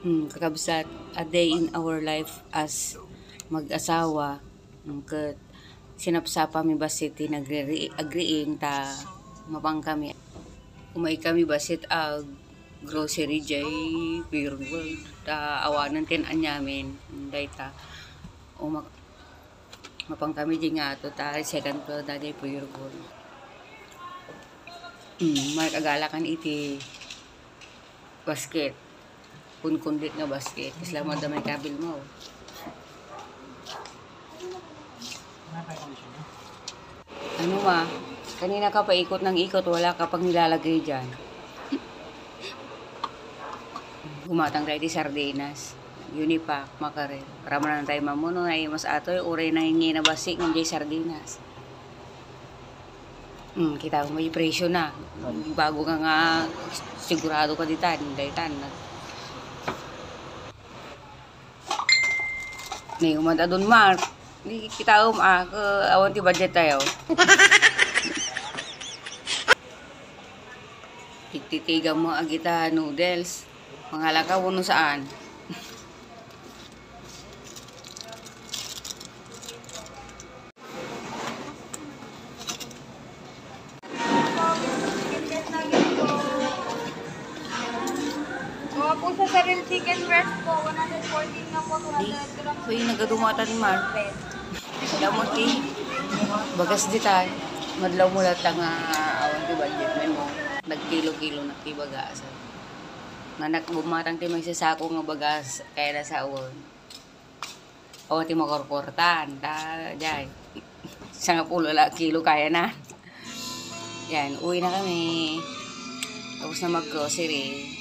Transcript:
kakabsat a day in our life as mag-asawa. Kat sinapsapa mi basit agreeing ta mapang kami. Umay kami basit grocery jay pure world ta awanan tin anyamin dayta mapang kami di nga to ta second floor da jay pure world. Magagalakan iti basket kundit nga basket isla mo damay kabil mo. Ano kanina ka paikot ng ikot wala ka pang nilalagay dyan. Gumatang tayo di sardinas Unipac makarel rama na tayo mamuno ay mas atoy uray na hingi na basik ng jay sardinas. Kita mo may presyo na bago nga sigurado ka ditan daytan ni umad adun mark di kita awan ti budget tayo. Titiga mo agita noodles mangalaka wano saan. Po sa saril chicken breast po, 114 na po, 200 grams. So yung nagadumatan mar. Damot bagas di tayo. Madlaw mo lang nga awan ti budget mo. Nagkilo-kilo na ti bagas. Nanak bumatang ti magsasako nga bagas kaya na sa awon. Awan ti makorportan. Jay. Sa nga pulo la kilo kaya na. Yan, uwi na kami. Tapos na mag-grocery.